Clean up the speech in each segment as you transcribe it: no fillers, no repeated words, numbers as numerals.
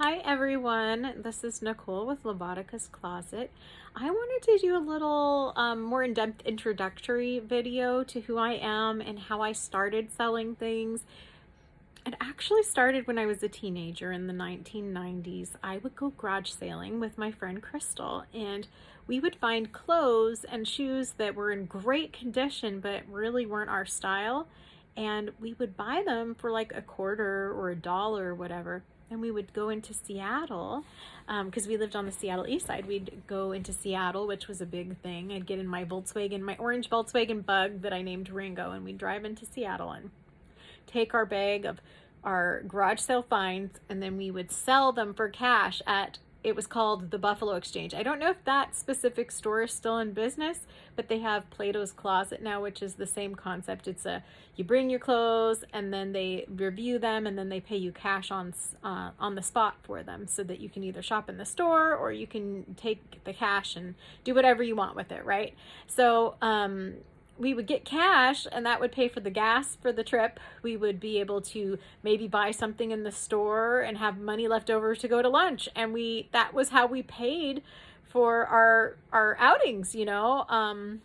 Hi everyone, this is Nicole with Lobatica's Closet. I wanted to do a little more in-depth introductory video to who I am and how I started selling things. It actually started when I was a teenager in the 1990s. I would go garage sailing with my friend Crystal, and we would find clothes and shoes that were in great condition but really weren't our style, and we would buy them for like a quarter or a dollar or whatever. And we would go into Seattle because we lived on the Seattle east side. We'd go into Seattle, which was a big thing. I'd get in my Volkswagen, my orange Volkswagen Bug that I named Ringo, and we'd drive into Seattle and take our bag of our garage sale finds, and then we would sell them for cash at, it was called the Buffalo Exchange. I don't know if that specific store is still in business, but they have Plato's Closet now, which is the same concept. It's you bring your clothes and then they review them and then they pay you cash on the spot for them, so that you can either shop in the store or you can take the cash and do whatever you want with it, right? So we would get cash and that would pay for the gas for the trip. We would be able to maybe buy something in the store and have money left over to go to lunch. And that was how we paid for our outings, you know.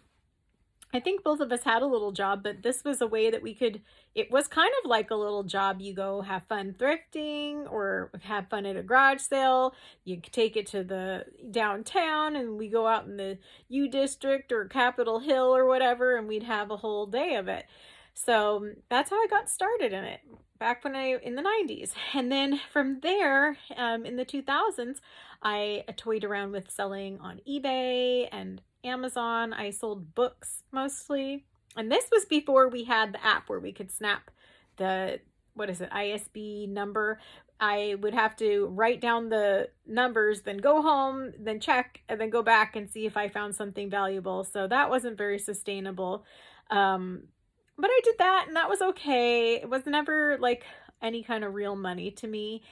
I think both of us had a little job, but this was a way that we could, it was kind of like a little job. You go have fun thrifting or have fun at a garage sale. You take it to the downtown and we go out in the U District or Capitol Hill or whatever, and we'd have a whole day of it. So that's how I got started in it back in the 90s. And then from there, in the 2000s, I toyed around with selling on eBay and Amazon. I sold books mostly. And this was before we had the app where we could snap the, what is it, ISB number. I would have to write down the numbers, then go home, then check, and then go back and see if I found something valuable. So that wasn't very sustainable. But I did that and that was okay. It was never like any kind of real money to me.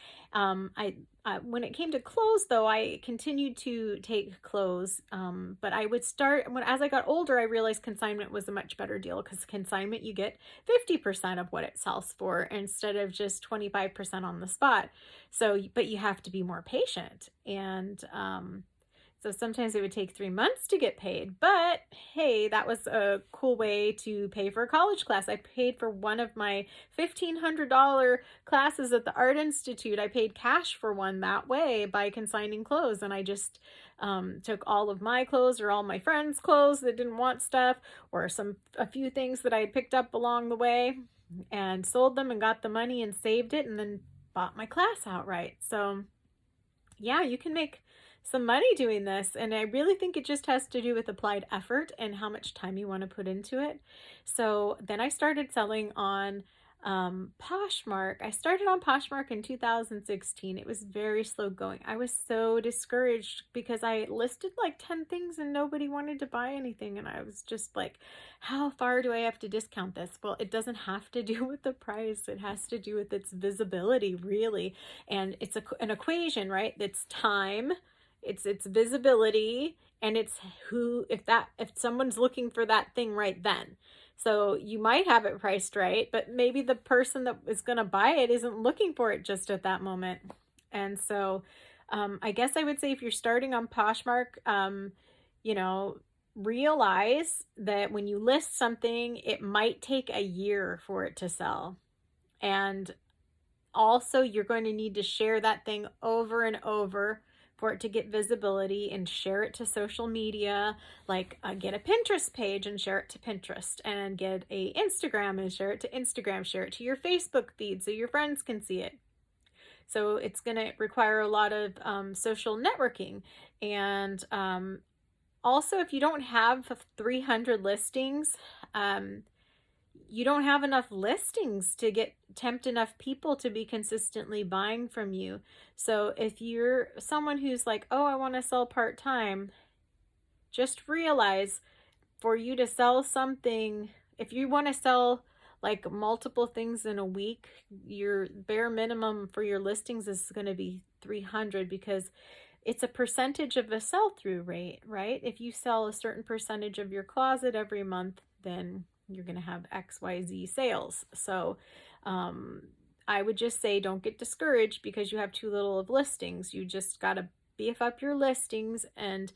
When it came to clothes, though, I continued to take clothes, but I would start as I got older. I realized consignment was a much better deal, because consignment you get 50% of what it sells for instead of just 25% on the spot. So, but you have to be more patient, and so sometimes it would take 3 months to get paid, but hey, that was a cool way to pay for a college class. I paid for one of my $1,500 classes at the Art Institute. I paid cash for one that way by consigning clothes. And I just took all of my clothes or all my friends' clothes that didn't want stuff, or a few things that I had picked up along the way, and sold them and got the money and saved it and then bought my class outright. So yeah, you can make some money doing this. And I really think it just has to do with applied effort and how much time you want to put into it. So then I started selling on Poshmark. I started on Poshmark in 2016. It was very slow going. I was so discouraged because I listed like 10 things and nobody wanted to buy anything. And I was just like, how far do I have to discount this? Well, it doesn't have to do with the price. It has to do with its visibility, really. And it's an equation, right? It's time, it's visibility, and it's if someone's looking for that thing right then. So you might have it priced right, but maybe the person that is going to buy it isn't looking for it just at that moment. And so I guess I would say, if you're starting on Poshmark, you know, realize that when you list something, it might take a year for it to sell. And also, you're going to need to share that thing over and over for it to get visibility, and share it to social media. Like get a Pinterest page and share it to Pinterest, and get a Instagram and share it to Instagram, share it to your Facebook feed so your friends can see it. So it's going to require a lot of social networking. And also, if you don't have 300 listings, you don't have enough listings to tempt enough people to be consistently buying from you. So if you're someone who's like, oh, I want to sell part-time, just realize, for you to sell something, if you want to sell like multiple things in a week, your bare minimum for your listings is going to be 300, because it's a percentage of a sell-through rate, right? If you sell a certain percentage of your closet every month, then you're going to have XYZ sales. So I would just say don't get discouraged because you have too little of listings. You just got to beef up your listings and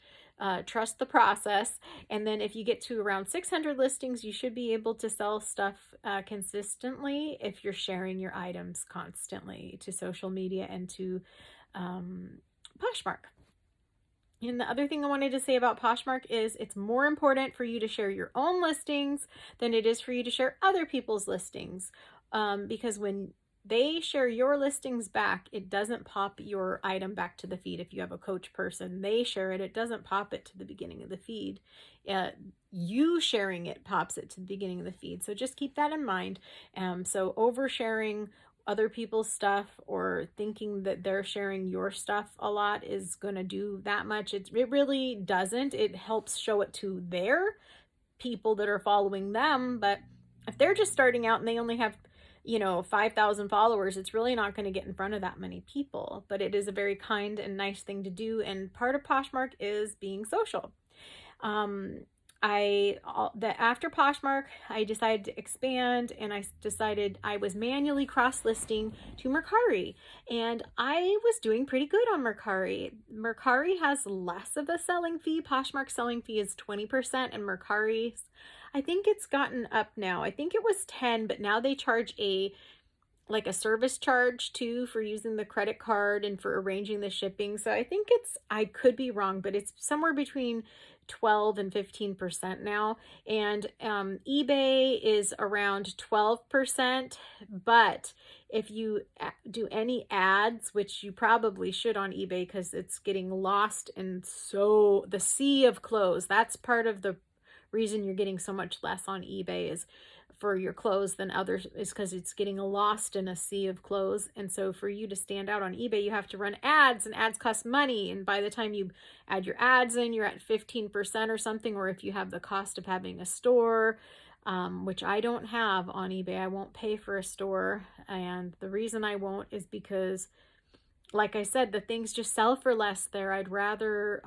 trust the process. And then if you get to around 600 listings, you should be able to sell stuff consistently if you're sharing your items constantly to social media and to Poshmark. And the other thing I wanted to say about Poshmark is it's more important for you to share your own listings than it is for you to share other people's listings. Because when they share your listings back, it doesn't pop your item back to the feed. If you have a coach person, they share it, it doesn't pop it to the beginning of the feed. You sharing it pops it to the beginning of the feed. So just keep that in mind. So oversharing other people's stuff or thinking that they're sharing your stuff a lot is going to do that much. It really doesn't. It helps show it to their people that are following them. But if they're just starting out and they only have 5,000 followers, it's really not going to get in front of that many people. But it is a very kind and nice thing to do. And part of Poshmark is being social. After Poshmark, I decided to expand, and I decided I was manually cross-listing to Mercari, and I was doing pretty good on Mercari. Mercari has less of a selling fee. Poshmark's selling fee is 20%, and Mercari's, I think it's gotten up now. I think it was 10, but now they charge a service charge too for using the credit card and for arranging the shipping. So I think I could be wrong, but it's somewhere between 12 and 15% now. And eBay is around 12%. But if you do any ads, which you probably should on eBay because it's getting lost in the sea of clothes, that's part of the reason you're getting so much less on eBay is for your clothes than others, is because it's getting lost in a sea of clothes. And so for you to stand out on eBay, you have to run ads, and ads cost money. And by the time you add your ads in, you're at 15% or something. Or if you have the cost of having a store, which I don't have on eBay, I won't pay for a store. And the reason I won't is because, like I said, the things just sell for less there. I'd rather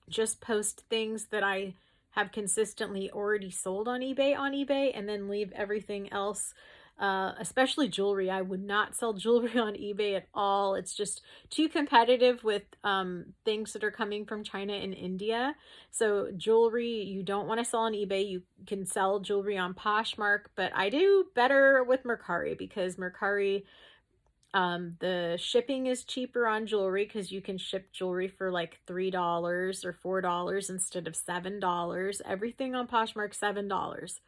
just post things that I have consistently already sold on eBay and then leave everything else, especially jewelry. I would not sell jewelry on eBay at all. It's just too competitive with things that are coming from China and India. So jewelry, you don't want to sell on eBay. You can sell jewelry on Poshmark, but I do better with Mercari because Mercari, the shipping is cheaper on jewelry because you can ship jewelry for like $3 or $4 instead of $7. Everything on Poshmark, $7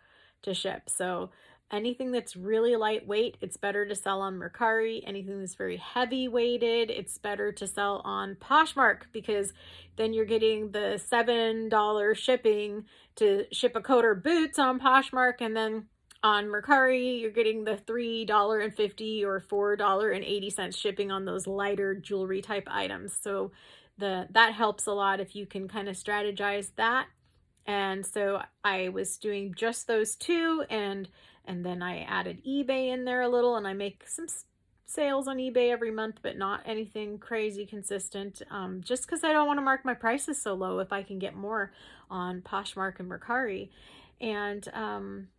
to ship. So anything that's really lightweight, it's better to sell on Mercari. Anything that's very heavy weighted, it's better to sell on Poshmark because then you're getting the $7 shipping to ship a coat or boots on Poshmark, and then on Mercari, you're getting the $3.50 or $4.80 shipping on those lighter jewelry type items. So that helps a lot if you can kind of strategize that. And so I was doing just those two, and then I added eBay in there a little, and I make some sales on eBay every month, but not anything crazy consistent, just because I don't want to mark my prices so low if I can get more on Poshmark and Mercari. And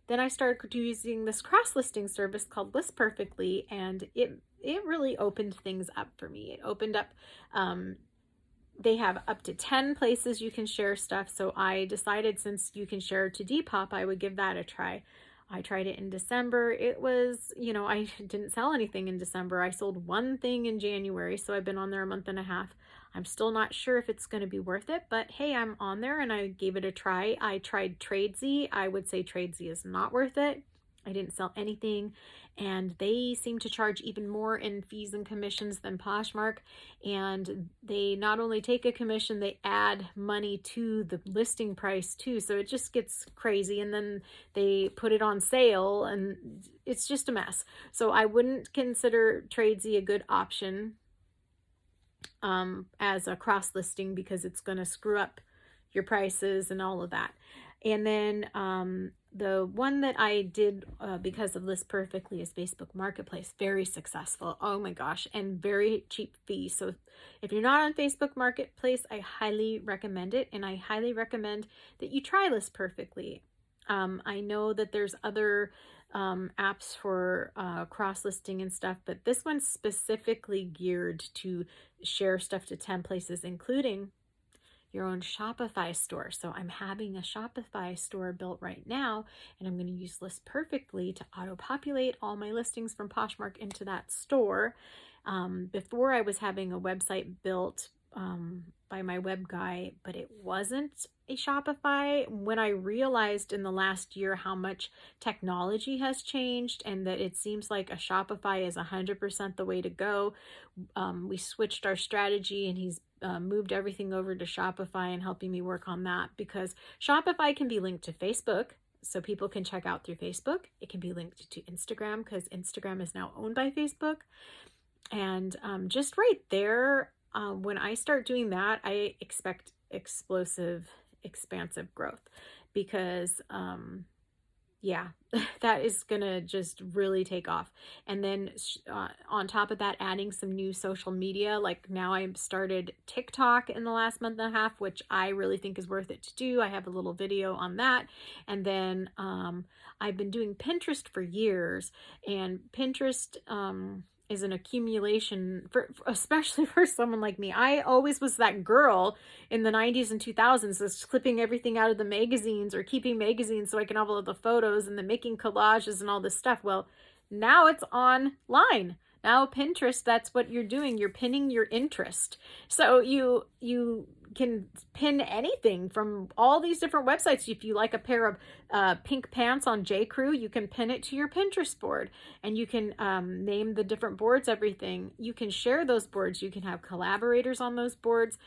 then I started using this cross-listing service called List Perfectly, and it really opened things up for me. It opened up, they have up to 10 places you can share stuff, so I decided since you can share to Depop, I would give that a try. I tried it in December. It was, I didn't sell anything in December. I sold one thing in January, so I've been on there a month and a half. I'm still not sure if it's going to be worth it, but hey, I'm on there and I gave it a try. I tried Tradesy. I would say Tradesy is not worth it. I didn't sell anything, and they seem to charge even more in fees and commissions than Poshmark. And they not only take a commission, they add money to the listing price too. So it just gets crazy. And then they put it on sale, and it's just a mess. So I wouldn't consider Tradesy a good option as a cross listing because it's going to screw up your prices and all of that. And then the one that I did because of List Perfectly is Facebook Marketplace. Very successful. Oh my gosh. And very cheap fees. So if you're not on Facebook Marketplace, I highly recommend it. And I highly recommend that you try List Perfectly. I know that there's other apps for cross-listing and stuff, but this one's specifically geared to share stuff to 10 places, including your own Shopify store. So I'm having a Shopify store built right now, and I'm going to use List Perfectly to auto-populate all my listings from Poshmark into that store. Before I was having a website built by my web guy, but it wasn't a Shopify. When I realized in the last year how much technology has changed and that it seems like a Shopify is 100% the way to go, we switched our strategy, and he's moved everything over to Shopify and helping me work on that, because Shopify can be linked to Facebook, so people can check out through Facebook. It can be linked to Instagram because Instagram is now owned by Facebook. And just right there, when I start doing that, I expect explosive, expansive growth, because yeah, that is gonna just really take off. And then on top of that, adding some new social media. Like now I've started TikTok in the last month and a half, which I really think is worth it to do. I have a little video on that. And then I've been doing Pinterest for years, and Pinterest is an accumulation for especially for someone like me. I always was that girl in the 90s and 2000s that's clipping everything out of the magazines or keeping magazines so I can have all of the photos, and then making collages and all this stuff. Well, now it's online. Now Pinterest, that's what you're doing. You're pinning your interest. So you can pin anything from all these different websites. If you like a pair of pink pants on J.Crew, you can pin it to your Pinterest board, and you can name the different boards, everything. You can share those boards. You can have collaborators on those boards.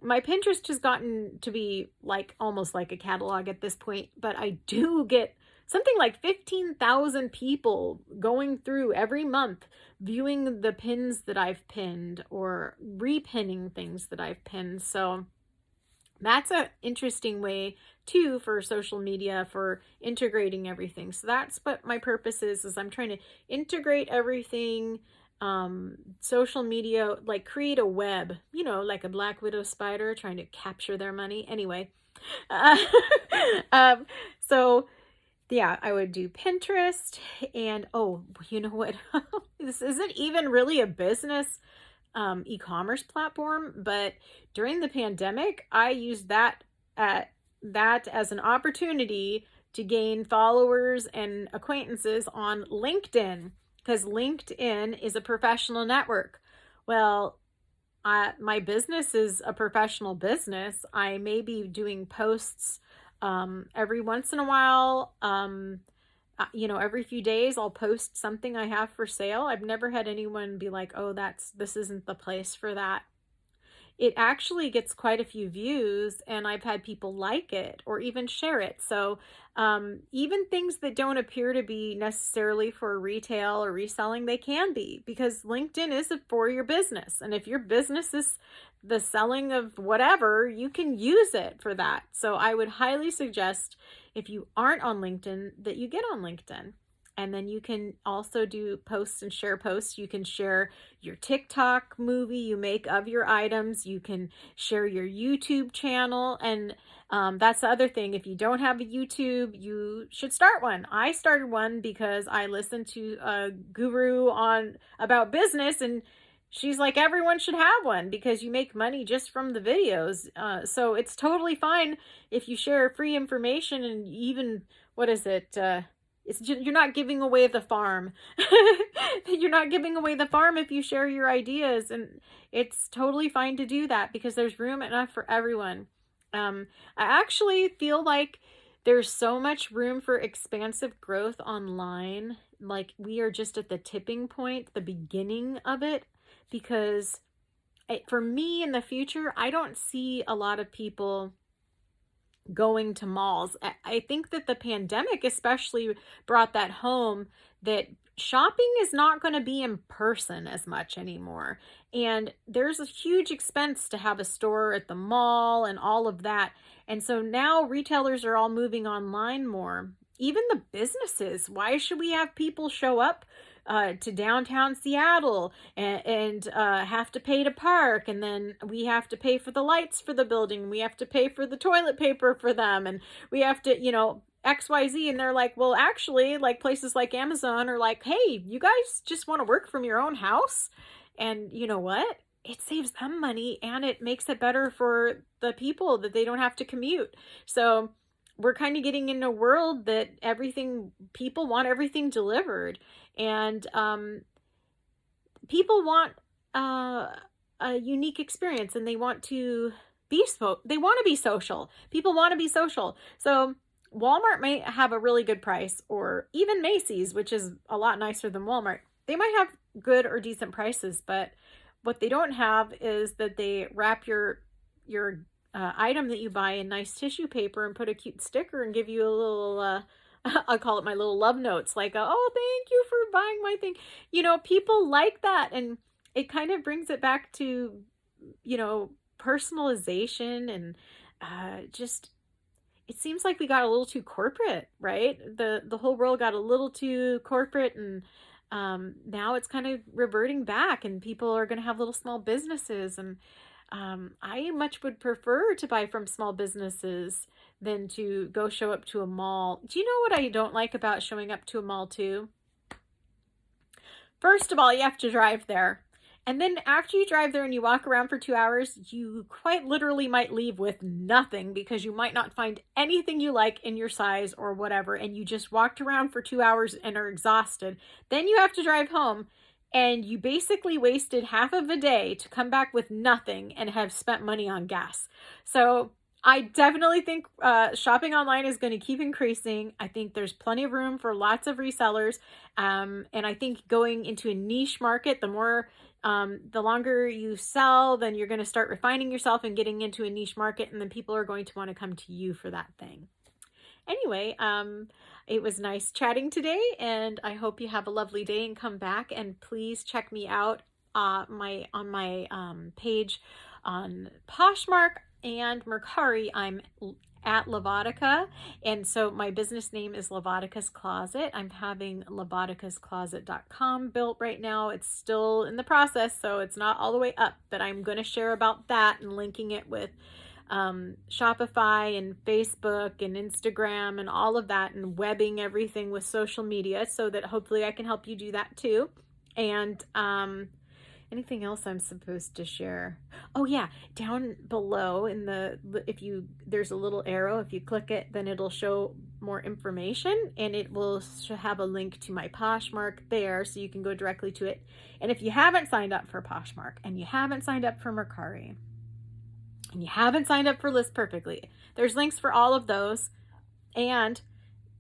My Pinterest has gotten to be like almost like a catalog at this point, but I do get something like 15,000 people going through every month, viewing the pins that I've pinned or repinning things that I've pinned. So that's an interesting way too for social media, for integrating everything. So that's what my purpose is I'm trying to integrate everything, social media, like create a web, like a Black Widow spider trying to capture their money. Anyway, so yeah, I would do Pinterest, and oh, you know what? This isn't even really a business e-commerce platform, but during the pandemic, I used that as an opportunity to gain followers and acquaintances on LinkedIn, because LinkedIn is a professional network. Well, my business is a professional business. I may be doing posts every once in a while. Every few days I'll post something I have for sale. I've never had anyone be like, oh, this isn't the place for that. It actually gets quite a few views, and I've had people like it or even share it. So even things that don't appear to be necessarily for retail or reselling, they can be, because LinkedIn is for your business. And if your business is the selling of whatever, you can use it for that. So I would highly suggest, if you aren't on LinkedIn, that you get on LinkedIn. And then you can also do posts and share posts. You can share your TikTok movie you make of your items. You can share your YouTube channel. And that's the other thing. If you don't have a YouTube, you should start one. I started one because I listened to a guru about business, and she's like, everyone should have one because you make money just from the videos. So it's totally fine if you share free information, and even, what is it? You're not giving away the farm. You're not giving away the farm if you share your ideas, and it's totally fine to do that because there's room enough for everyone. I actually feel like there's so much room for expansive growth online. Like we are just at the tipping point, the beginning of it, because for me in the future, I don't see a lot of people going to malls. I think that the pandemic especially brought that home, that shopping is not going to be in person as much anymore. And there's a huge expense to have a store at the mall and all of that. And so now retailers are all moving online more. Even the businesses, why should we have people show up to downtown Seattle and have to pay to park, and then we have to pay for the lights for the building, we have to pay for the toilet paper for them, and we have to, XYZ, and they're like, well, actually, like places like Amazon are like, hey, you guys just want to work from your own house? And you know what? It saves them money and it makes it better for the people that they don't have to commute. So we're kind of getting in a world that people want everything delivered. And people want a unique experience, and they want to they want to be social. People want to be social. So Walmart may have a really good price, or even Macy's, which is a lot nicer than Walmart. They might have good or decent prices, but what they don't have is that they wrap your item that you buy in nice tissue paper and put a cute sticker and give you a little I'll call it my little love notes, like, oh, thank you for buying my thing. People like that, and it kind of brings it back to, personalization, and just, it seems like we got a little too corporate, right? The whole world got a little too corporate, and now it's kind of reverting back, and people are going to have little small businesses, and I much would prefer to buy from small businesses than to go show up to a mall. Do you know what I don't like about showing up to a mall too? First of all, you have to drive there. And then after you drive there and you walk around for 2 hours, you quite literally might leave with nothing, because you might not find anything you like in your size or whatever. And you just walked around for 2 hours and are exhausted. Then you have to drive home, and you basically wasted half of a day to come back with nothing and have spent money on gas. So I definitely think shopping online is going to keep increasing. I think there's plenty of room for lots of resellers. And I think going into a niche market, the longer you sell, then you're going to start refining yourself and getting into a niche market. And then people are going to want to come to you for that thing. Anyway, it was nice chatting today, and I hope you have a lovely day and come back, and please check me out on my page on Poshmark and Mercari. I'm at Lavotica, and so my business name is Lavatica's Closet. I'm having lavaticascloset.com built right now. It's still in the process, so it's not all the way up, but I'm going to share about that and linking it with Shopify and Facebook and Instagram and all of that, and webbing everything with social media, so that hopefully I can help you do that too. And anything else I'm supposed to share? Oh yeah, down below there's a little arrow. If you click it, then it'll show more information, and it will have a link to my Poshmark there, so you can go directly to it. And if you haven't signed up for Poshmark, and you haven't signed up for Mercari, and you haven't signed up for List Perfectly, there's links for all of those, and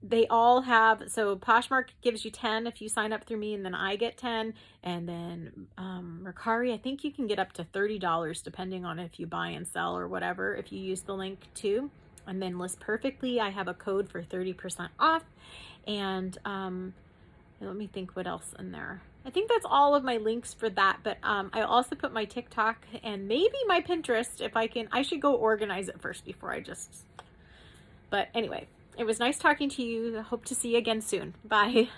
they all have, so Poshmark gives you 10 if you sign up through me, and then I get 10, and then Mercari, I think you can get up to $30 depending on if you buy and sell or whatever, if you use the link too. And then List Perfectly, I have a code for 30% off, and let me think what else in there. I think that's all of my links for that, but I also put my TikTok and maybe my Pinterest if I can. I should go organize it first before but anyway, it was nice talking to you. I hope to see you again soon. Bye.